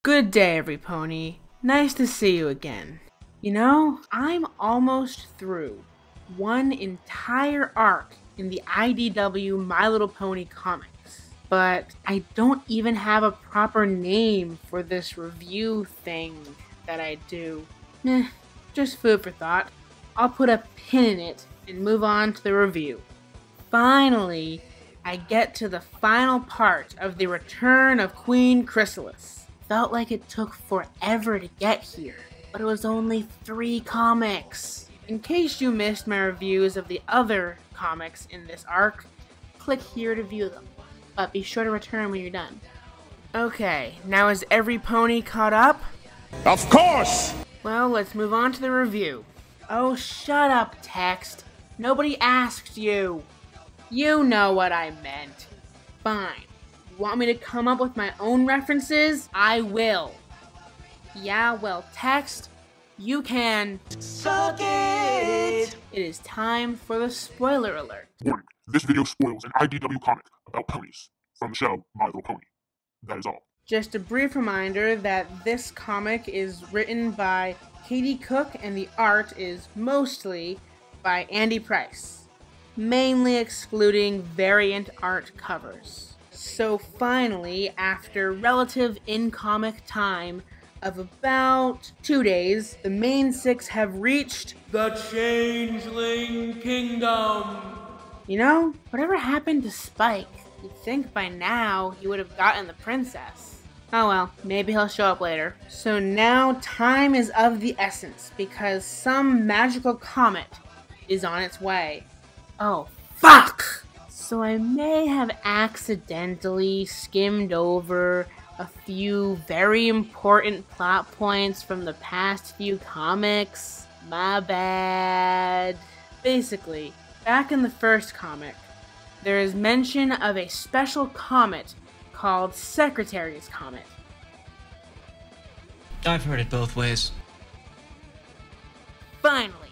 Good day, every pony. Nice to see you again. You know, I'm almost through one entire arc in the IDW My Little Pony comics, but I don't even have a proper name for this review thing that I do. Just food for thought. I'll put a pin in it and move on to the review. Finally, I get to the final part of the Return of Queen Chrysalis. Felt like it took forever to get here, but it was only 3 comics. In case you missed my reviews of the other comics in this arc, click here to view them, but be sure to return when you're done. Okay, now is every pony caught up? Of course! Well, let's move on to the review. Oh, shut up, text. Nobody asked you. You know what I meant. Fine. Want me to come up with my own references? I will. Yeah, well, text, you can suck it. It is time for the spoiler alert. Warning, this video spoils an IDW comic about ponies from the show My Little Pony. That is all. Just a brief reminder that this comic is written by Katie Cook and the art is mostly by Andy Price, mainly excluding variant art covers. So finally, after relative in-comic time of about 2 days, the main 6 have reached the Changeling Kingdom. You know, whatever happened to Spike? You'd think by now he would have gotten the princess. Oh well, maybe he'll show up later. So now time is of the essence because some magical comet is on its way. Oh, fuck! So I may have accidentally skimmed over a few very important plot points from the past few comics. My bad. Basically, back in the first comic, there is mention of a special comet called Secretary's Comet. I've heard it both ways. Finally,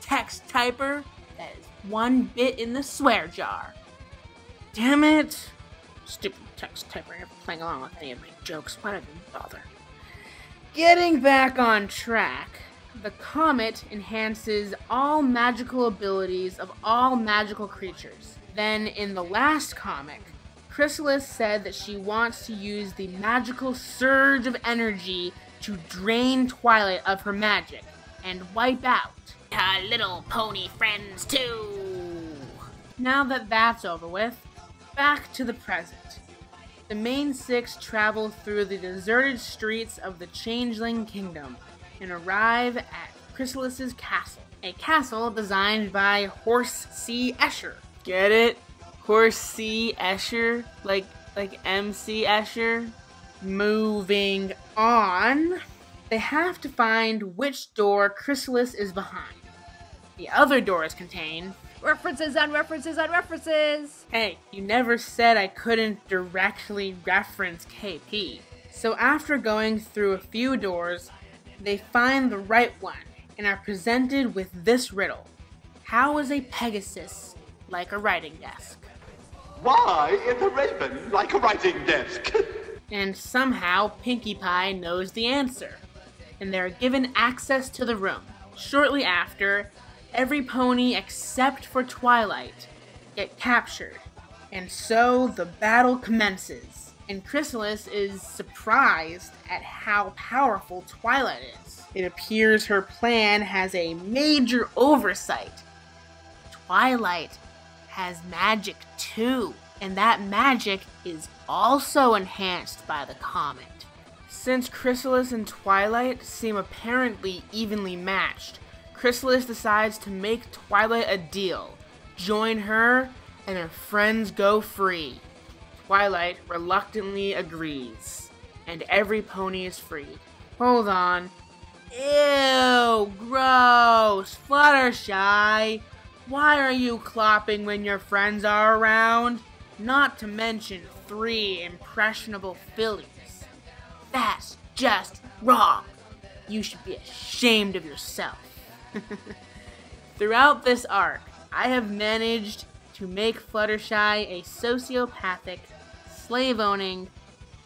text typer that is 1 bit in the swear jar. Damn it! Stupid text typer never playing along with any of my jokes. Why did I even bother? Getting back on track, the comet enhances all magical abilities of all magical creatures. Then in the last comic, Chrysalis said that she wants to use the magical surge of energy to drain Twilight of her magic and wipe out her little pony friends too. Now that that's over with, back to the present. The main 6 travel through the deserted streets of the Changeling Kingdom and arrive at Chrysalis's castle. A castle designed by Horse C. Escher. Get it? Horse C. Escher? Like MC Escher? Moving on. They have to find which door Chrysalis is behind. The other doors contain references on references on references! Hey, you never said I couldn't directly reference KP. So after going through a few doors, they find the right one and are presented with this riddle. How is a Pegasus like a writing desk? Why is a raven like a writing desk? And somehow Pinkie Pie knows the answer, and they're given access to the room. Shortly after, every pony except for Twilight get captured, and so the battle commences. And Chrysalis is surprised at how powerful Twilight is. It appears her plan has a major oversight. Twilight has magic too, and that magic is also enhanced by the comet. Since Chrysalis and Twilight seem apparently evenly matched, Chrysalis decides to make Twilight a deal. Join her, and her friends go free. Twilight reluctantly agrees, and every pony is freed. Hold on. Ew, gross, Fluttershy. Why are you clopping when your friends are around? Not to mention 3 impressionable fillies. That's just wrong. You should be ashamed of yourself. Throughout this arc, I have managed to make Fluttershy a sociopathic, slave-owning,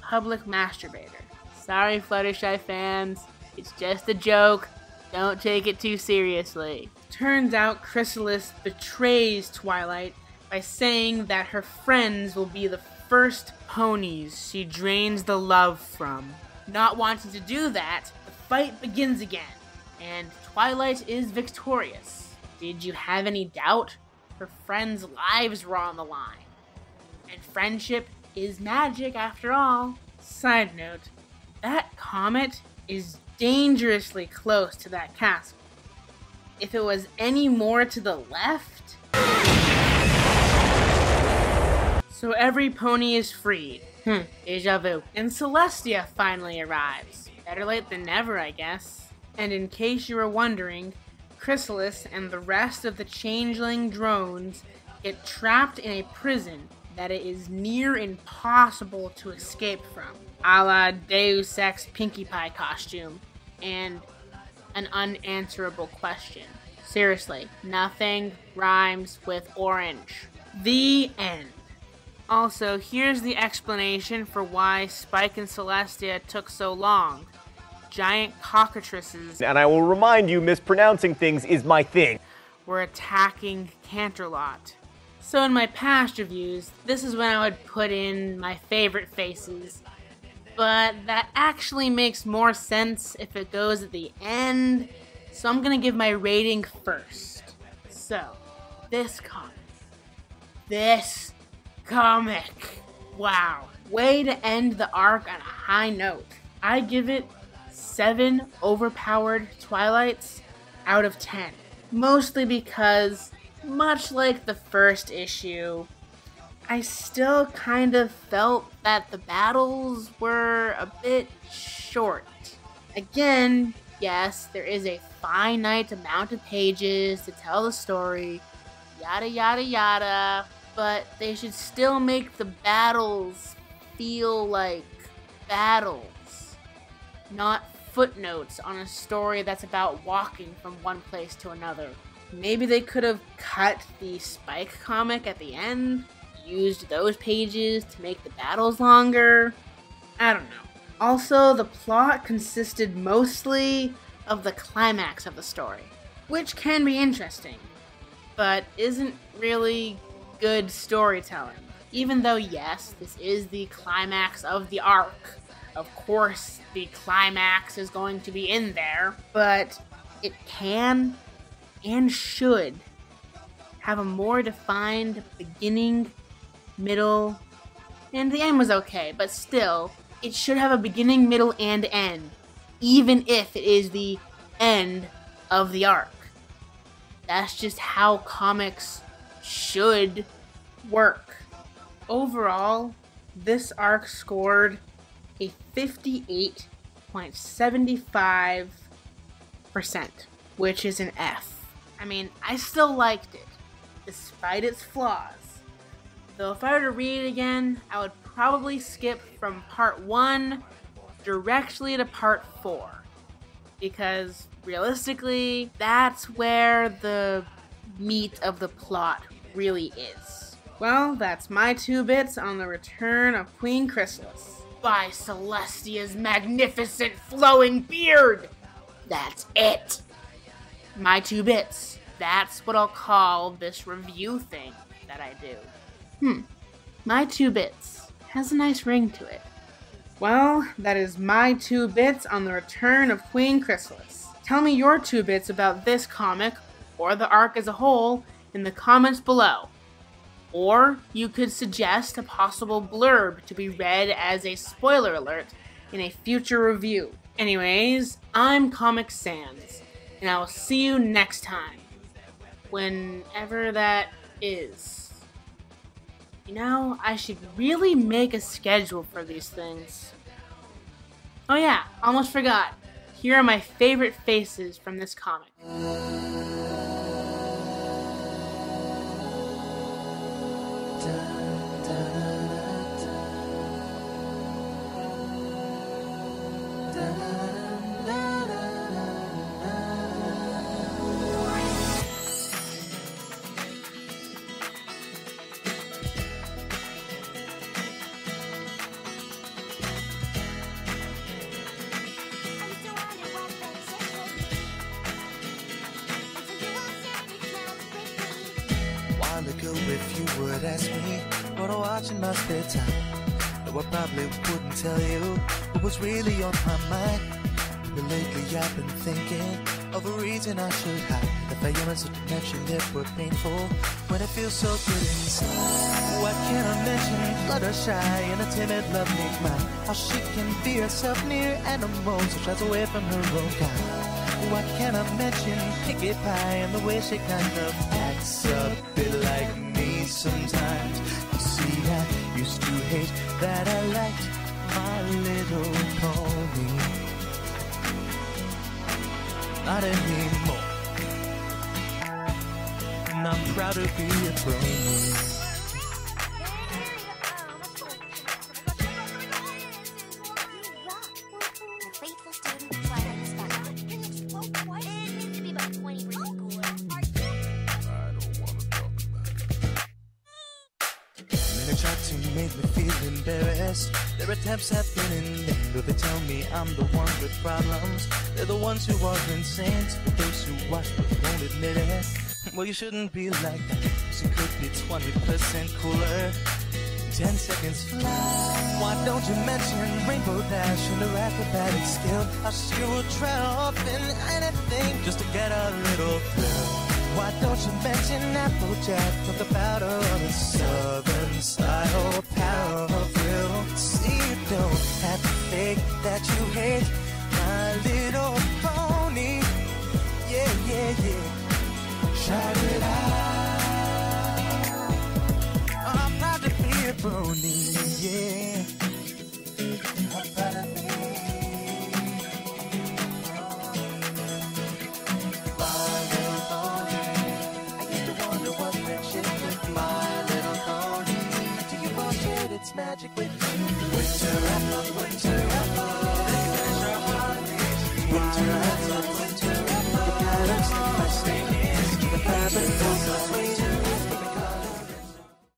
public masturbator. Sorry, Fluttershy fans. It's just a joke. Don't take it too seriously. Turns out Chrysalis betrays Twilight by saying that her friends will be the first ponies she drains the love from. Not wanting to do that, the fight begins again, and Twilight is victorious. Did you have any doubt? Her friends' lives were on the line. And friendship is magic after all. Side note, that comet is dangerously close to that castle. If it was any more to the left... So every pony is freed. Deja vu. And Celestia finally arrives. Better late than never, I guess. And in case you were wondering, Chrysalis and the rest of the changeling drones get trapped in a prison that it is near impossible to escape from. A la Deus Ex Pinkie Pie costume. And an unanswerable question. Seriously, nothing rhymes with orange. The end. Also, here's the explanation for why Spike and Celestia took so long. Giant cockatrices, and I will remind you, mispronouncing things is my thing, were attacking Canterlot. So in my past reviews, this is when I would put in my favorite faces. But that actually makes more sense if it goes at the end, so I'm gonna give my rating first. So, this comic. Wow. Way to end the arc on a high note. I give it 7 overpowered Twilights out of 10. Mostly because, much like the first issue, I still kind of felt that the battles were a bit short. Again, yes, there is a finite amount of pages to tell the story, yada yada yada, but they should still make the battles feel like battles, not footnotes on a story that's about walking from one place to another. Maybe they could have cut the Spike comic at the end, used those pages to make the battles longer. I don't know. Also, the plot consisted mostly of the climax of the story, which can be interesting, but isn't really good storytelling. Even though, yes, this is the climax of the arc. Of course, the climax is going to be in there, but it can and should have a more defined beginning, middle, and the end was okay, but still, it should have a beginning, middle, and end, even if it is the end of the arc. That's just how comics should work. Overall, this arc scored a 58.75%, which is an F. I mean, I still liked it, despite its flaws. Though if I were to read it again, I would probably skip from part 1 directly to part 4. Because, realistically, that's where the meat of the plot really is. Well, that's my 2 bits on the Return of Queen Chrysalis. By Celestia's magnificent flowing beard! That's it! My 2 bits. That's what I'll call this review thing that I do. My 2 bits. Has a nice ring to it. Well, that is my 2 bits on the Return of Queen Chrysalis. Tell me your 2 bits about this comic, or the arc as a whole, in the comments below. Or you could suggest a possible blurb to be read as a spoiler alert in a future review. Anyways, I'm Comic Sans, and I will see you next time. Whenever that is. You know, I should really make a schedule for these things. Oh yeah, almost forgot. Here are my favorite faces from this comic. typical if you would ask me what I watch in my spare time. Though I probably wouldn't tell you what was really on my mind. But lately I've been thinking of a reason I should hide. If I am such a mention it would painful when it feels so good inside. What can I mention? Fluttershy and a timid lovely mind. How she can be herself near animals, so tries away from her own kind. What can I mention? Pinkie Pie and the way she kind of acts a bit like me sometimes. You see, I used to hate that I liked My Little Pony. Not anymore. And I'm proud to be a brony. Made me feel embarrassed. Their attempts have been in vain. Though they tell me I'm the one with problems, they're the ones who are insane. For those who watch but won't admit it, well, you shouldn't be like that, 'cause it could be 20% cooler. 10 seconds fly. Why don't you mention Rainbow Dash and her acrobatic skill? How she will try off in anything just to get a little thrill. Why don't you mention Applejack? Talk about her on a southern style power thrill. See, you don't have to fake that you hate My Little Pony. Yeah, yeah, yeah. Shout it out. I'm proud to be a pony, yeah. I'm proud to be. It's magic with you. Winter apple, winter apple. Winter apple, winter